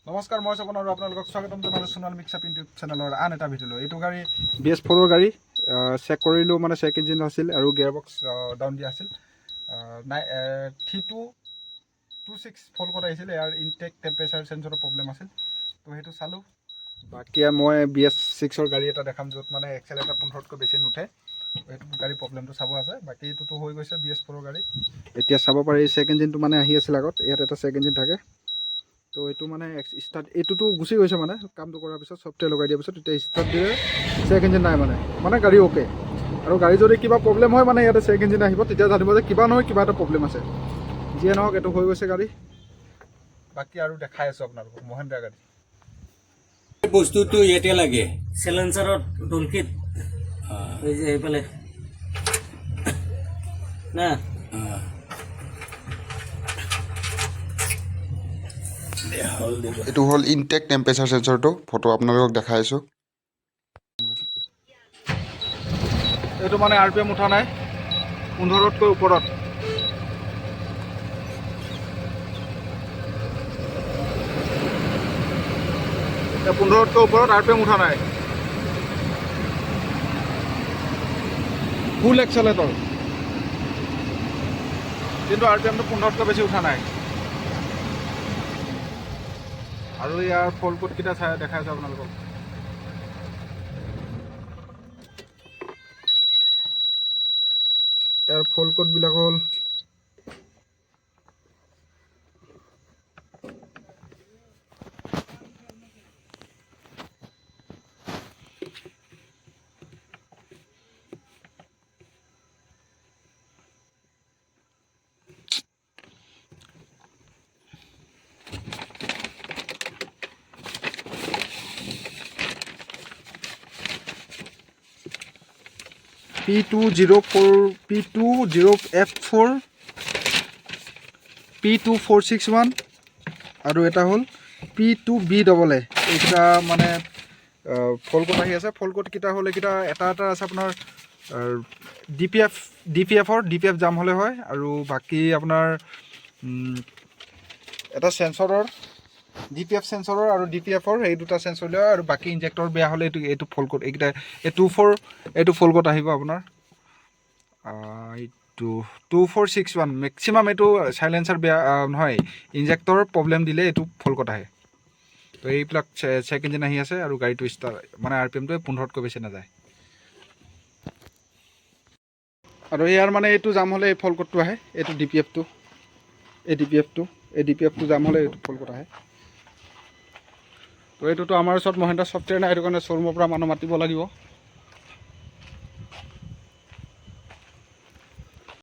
নমস্কাৰ, মই স্বপন আৰু আপোনালোকক স্বাগতম জনালোঁ সোণাল মিক্সআপ ইউটিউব চেনেলৰ আন এটা ভিডিঅ'লৈ। এইটো গাড়ী BS4ৰ গাড়ী। চেক কৰিলোঁ, মানে চেক ইঞ্জিন আছিল আৰু গিয়াৰ বক্স ডাউন দিয়া আছিল। 3226 ফ'ল ক'ত আহিছিল, ইয়াৰ ইনটেক টেম্পাৰেচাৰ চেঞ্জৰৰ প্ৰব্লেম আছিল। তো সেইটো চালোঁ। বাকী মই BS6ৰ গাড়ী এটা দেখাম, য'ত মানে এক্সেলেটাৰ 15তকৈ বেছি নুঠে। সেইটো গাড়ীৰ প্ৰব্লেমটো চাব আছে। বাকী এইটোতো হৈ গৈছে BS4ৰ গাড়ী। এতিয়া চাব পাৰি চেক ইঞ্জিনটো মানে আহি আছিল আগত। ইয়াত এটা চেক ইঞ্জিন থাকে। তো এইটো মানে ষ্টাৰ্ট, এইটোতো গুচি গৈছে মানে কামটো কৰাৰ পিছত ছফ্টৱেৰ লগাই দিয়াৰ পিছত এতিয়া ষ্টাৰ্ট দিলে চেক ইঞ্জিন নাই মানে গাড়ী অ'কে। আৰু গাড়ী যদি কিবা প্ৰব্লেম হয় মানে ইয়াতে চেক ইঞ্জিন আহিব, তেতিয়া জানিব যে কিবা নহয় কিবা এটা প্ৰব্লেম আছে। যিয়ে নহওক এইটো হৈ গৈছে গাড়ী। বাকী আৰু দেখাই আছোঁ আপোনালোকক মহেন্দ্ৰা গাড়ী। বস্তুটো ইয়াতে লাগে চেলেঞ্চাৰত ঢোলকিত এই যে এইফালে না এইটো হ'ল ইনটেক টেম্পাৰেচাৰ চেঞ্চৰটো, ফটো আপোনালোকক দেখাই আছোঁ। এইটো মানে RPM উঠা নাই 15তকৈ ওপৰত। এতিয়া 15তকৈ ওপৰত RPM উঠা নাই। ফুল এক্সেলেটৰ, কিন্তু RPMটো 15তকৈ বেছি উঠা নাই। আৰু ইয়াৰ ফল কোডকেইটা দেখাই আছোঁ আপোনালোকক। ইয়াৰ ফল কোডবিলাক হ'ল P204, P20F4, P2461 আৰু এটা হ'ল P2BAA। এইকেইটা মানে ফল কোড আহি আছে। ফল কোডকেইটা হ'ল এইকেইটা এটা আছে আপোনাৰ DPF জাম হ'লে হয়, আৰু বাকী আপোনাৰ এটা চেঞ্চৰৰ DPF চেঞ্চৰৰ আৰু DPFৰ এই দুটা চেঞ্চৰ লয়, আৰু বাকী ইনজেক্টৰ বেয়া হ'লে এইটো ফল কোড এইকেইটা এইটো ফল কোড আহিব আপোনাৰ। এইটো 2461 মেক্সিমাম এইটো চাইলেঞ্চাৰ বেয়া নহয়, ইনজেক্টৰ প্ৰব্লেম দিলে এইটো ফল কোড আহে। তো এইবিলাক চেক ইঞ্জিন আহি আছে আৰু গাড়ীটো ষ্টাৰ্ট মানে RPMটো 15তকৈ বেছি নাযায়। আৰু ইয়াৰ মানে এইটো জাম হ'লে এই ফল কোডটো আহে। এইটো DPFটো, এই DPFটো জাম হ'লে এইটো ফল কোড আহে। তো এইটোতো আমাৰ ওচৰত মহেন্দ্ৰা ছফ্টৱেৰ নাই, সেইটো কাৰণে শ্ব'ৰুমৰ পৰা মানুহ মাতিব লাগিব।